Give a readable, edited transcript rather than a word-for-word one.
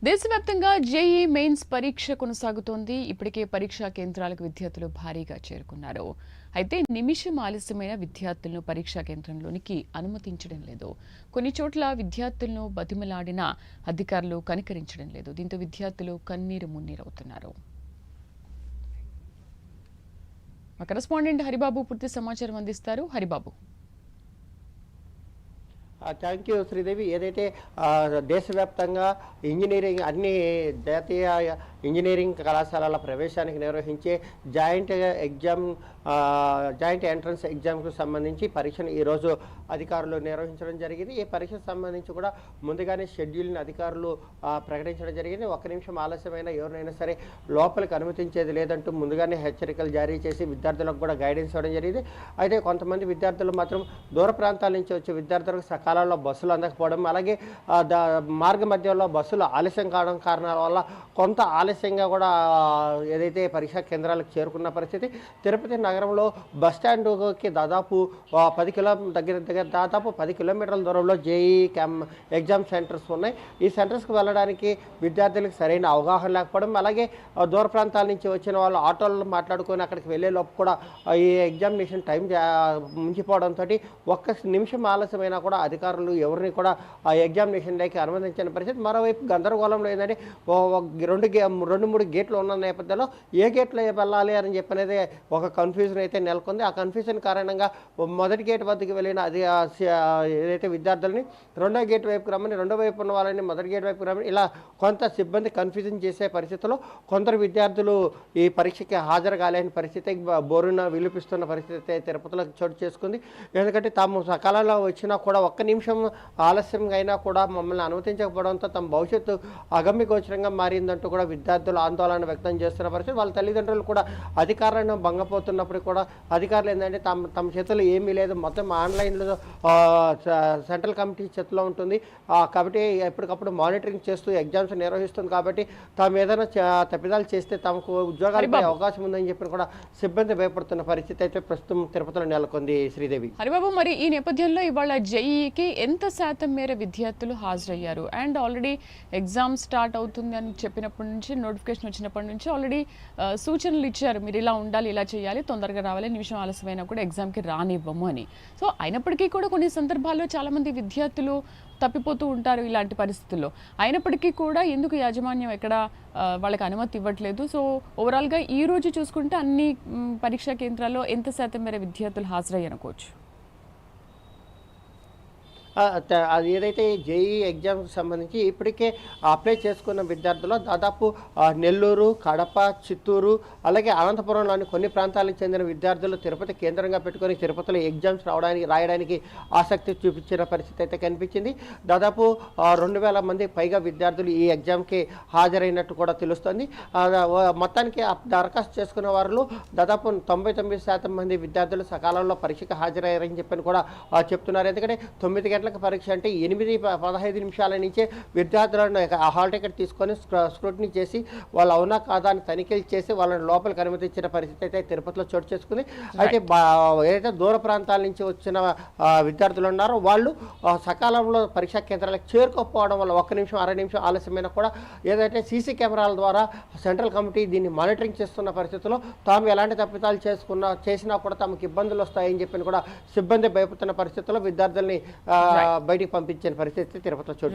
దేశవ్యాప్తంగా JEE mains పరీక్ష కొనసాగుతోంది. ఇప్పటికే పరీక్షా కేంద్రాలకు విద్యార్థులు భారీగా చేరుకున్నారు. అయితే నిమిషం ఆలస్యమైన విద్యార్థులను పరీక్షా కేంద్రంలోనికి అనుమతించడం లేదు. కొన్ని చోట్ల విద్యార్థులను బతిమలాడిన అధికారులు కనికరించడం లేదు. దీంతో విద్యార్థులు కన్నీరు మున్నీరవుతున్నారు. మా కరెస్పాండెంట్ హరిబాబు పూర్తి సమాచారం అందిస్తారు. హరిబాబు. Thank you Sridevi. ఏదైతే దేశవ్యాప్తంగా ఇంజనీరింగ్ అన్ని జాతీయ ఇంజనీరింగ్ కళాశాలల ప్రవేశానికి నిర్వహించే జాయింట్ ఎంట్రన్స్ ఎగ్జామ్కు సంబంధించి పరీక్షను ఈరోజు అధికారులు నిర్వహించడం జరిగింది. ఈ పరీక్షకు సంబంధించి కూడా ముందుగానే షెడ్యూల్ని అధికారులు ప్రకటించడం జరిగింది. ఒక్క నిమిషం ఆలస్యమైన ఎవరినైనా సరే లోపలికి అనుమతించేది లేదంటూ ముందుగానే హెచ్చరికలు జారీ చేసి విద్యార్థులకు కూడా గైడెన్స్ ఇవ్వడం జరిగింది. అయితే కొంతమంది విద్యార్థులు మాత్రం దూర ప్రాంతాల నుంచి వచ్చే విద్యార్థులకు సకాలంలో బస్సులు అందకపోవడం, అలాగే మార్గ మధ్యలో బస్సులు ఆలస్యం కావడం కారణాల వల్ల కొంత ఆలస్యంగా కూడా ఏదైతే పరీక్షా కేంద్రాలకు చేరుకున్న పరిస్థితి. తిరుపతి నగరంలో బస్టాండ్కి దాదాపు 10 కిలోమీటర్ల దూరంలో జేఈ ఎగ్జామ్ సెంటర్స్ ఉన్నాయి. ఈ సెంటర్స్కి వెళ్ళడానికి విద్యార్థులకు సరైన అవగాహన లేకపోవడం, అలాగే దూర ప్రాంతాల నుంచి వచ్చిన వాళ్ళు ఆటోలను మాట్లాడుకొని అక్కడికి వెళ్ళే లోపు కూడా ఈ ఎగ్జామినేషన్ టైం మించిపోవడంతో ఒక్క నిమిషం ఆలస్యమైనా కూడా అధికారులు ఎవరిని కూడా ఆ ఎగ్జామినేషన్లోకి అనుమతించిన పరిస్థితి. మరోవైపు గందరగోళంలో ఏంటంటే 2-3 గేట్లు ఉన్న నేపథ్యంలో ఏ గేట్లో వెళ్ళాలి అని చెప్పనేది ఒక కన్ఫ్యూజన్ అయితే నెలకొంది. ఆ కన్ఫ్యూజన్ కారణంగా మొదటి గేట్ వద్దకు వెళ్ళిన అది ఏదైతే విద్యార్థులని రెండో గేట్ వైపుకి రమ్మని, రెండో వైపు ఉన్న వాళ్ళని మొదటి గేట్ వైపుకి రమ్మని, ఇలా కొంత సిబ్బంది కన్ఫ్యూజన్ చేసే పరిస్థితుల్లో కొందరు విద్యార్థులు ఈ పరీక్షకి హాజరు కాలేని పరిస్థితి, బోరున విలిపిస్తున్న పరిస్థితి తిరుపతిలో చోటు చేసుకుంది. ఎందుకంటే తాము సకాలంలో వచ్చినా కూడా ఒక్క నిమిషం ఆలస్యంగా అయినా కూడా మమ్మల్ని అనుమతించకపోవడంతో తమ భవిష్యత్తు అగమ్యగోచరంగా మారిందంటూ కూడా విద్యార్థులు ఆందోళన వ్యక్తం చేస్తున్న పరిస్థితి. వాళ్ళ తల్లిదండ్రులు కూడా అధికారులను భంగపోతున్నప్పుడు కూడా అధికారులు ఏంటంటే తమ చేతుల్లో ఏమీ లేదు, మొత్తం ఆన్లైన్లో సెంట్రల్ కమిటీ చేతిలో ఉంటుంది కాబట్టి ఎప్పటికప్పుడు మానిటరింగ్ చేస్తూ ఎగ్జామ్స్ నిర్వహిస్తుంది కాబట్టి తాము ఏదైనా తప్పిదాలు చేస్తే తమకు ఉద్యోగాలపై అవకాశం ఉందని చెప్పి కూడా సిబ్బంది భయపడుతున్న పరిస్థితి అయితే ప్రస్తుతం తిరుపతిలో నెలకొంది. శ్రీదేవి. హరిబాబు, మరి ఈ నేపథ్యంలో ఇవాళ జేఈకి ఎంత శాతం మేర విద్యార్థులు హాజరయ్యారు? అండ్ ఆల్రెడీ ఎగ్జామ్ స్టార్ట్ అవుతుంది అని చెప్పినప్పటి నుంచి, నోటిఫికేషన్ వచ్చినప్పటి నుంచి ఆల్రెడీ సూచనలు ఇచ్చారు, మీరు ఇలా ఉండాలి, ఇలా చేయాలి, తొందరగా రావాలి, నిమిషం ఆలస్యమైనా కూడా ఎగ్జామ్కి రానివ్వము అని. సో అయినప్పటికీ కూడా కొన్ని సందర్భాల్లో చాలామంది విద్యార్థులు తప్పిపోతూ ఉంటారు ఇలాంటి పరిస్థితుల్లో. అయినప్పటికీ కూడా ఎందుకు యాజమాన్యం ఎక్కడ వాళ్ళకి అనుమతి ఇవ్వట్లేదు? సో ఓవరాల్గా ఈ రోజు చూసుకుంటే అన్ని పరీక్షా కేంద్రాల్లో ఎంత శాతం మేర విద్యార్థులు హాజరయ్యనుకోవచ్చు? అది ఏదైతే జేఈ ఎగ్జామ్కి సంబంధించి ఇప్పటికే అప్లై చేసుకున్న విద్యార్థులు దాదాపు నెల్లూరు, కడప, చిత్తూరు, అలాగే అనంతపురంలోని కొన్ని ప్రాంతాలకు చెందిన విద్యార్థులు తిరుపతి కేంద్రంగా పెట్టుకొని తిరుపతిలో ఎగ్జామ్స్ రాయడానికి ఆసక్తి చూపించిన పరిస్థితి అయితే కనిపించింది. దాదాపు 2000 మంది పైగా విద్యార్థులు ఈ ఎగ్జామ్కి హాజరైనట్టు కూడా తెలుస్తుంది. మొత్తానికి దరఖాస్తు చేసుకున్న వారిలో దాదాపు 99% మంది విద్యార్థులు సకాలంలో పరీక్షకు హాజరయ్యారని చెప్పని కూడా చెప్తున్నారు. ఎందుకంటే 9 గంటలకు పరీక్ష అంటే 8-15 నిమిషాల నుంచే విద్యార్థులను హాల్ టికెట్ తీసుకొని స్క్రూటినీ చేసి వాళ్ళు అవునా కాదా అని తనిఖీలు చేసి వాళ్ళని లోపలికి అనుమతించిన పరిస్థితి అయితే తిరుపతిలో చోటు చేసుకుంది. అయితే ఏదైతే దూర ప్రాంతాల నుంచి వచ్చిన విద్యార్థులు ఉన్నారో వాళ్ళు సకాలంలో పరీక్షా కేంద్రాలకు చేరుకోకపోవడం వల్ల 1 నిమిషం 1/2 నిమిషం ఆలస్యమైన కూడా ఏదైతే సీసీ కెమెరాల ద్వారా సెంట్రల్ కమిటీ దీన్ని మానిటరింగ్ చేస్తున్న పరిస్థితుల్లో తాము ఎలాంటి తప్పిదాలు చేసినా కూడా తమకు ఇబ్బందులు వస్తాయని చెప్పి కూడా సిబ్బంది భయపడుతున్న పరిస్థితుల్లో విద్యార్థుల్ని బయటికి పంపించిన పరిస్థితి తిరుపతిలో చోటు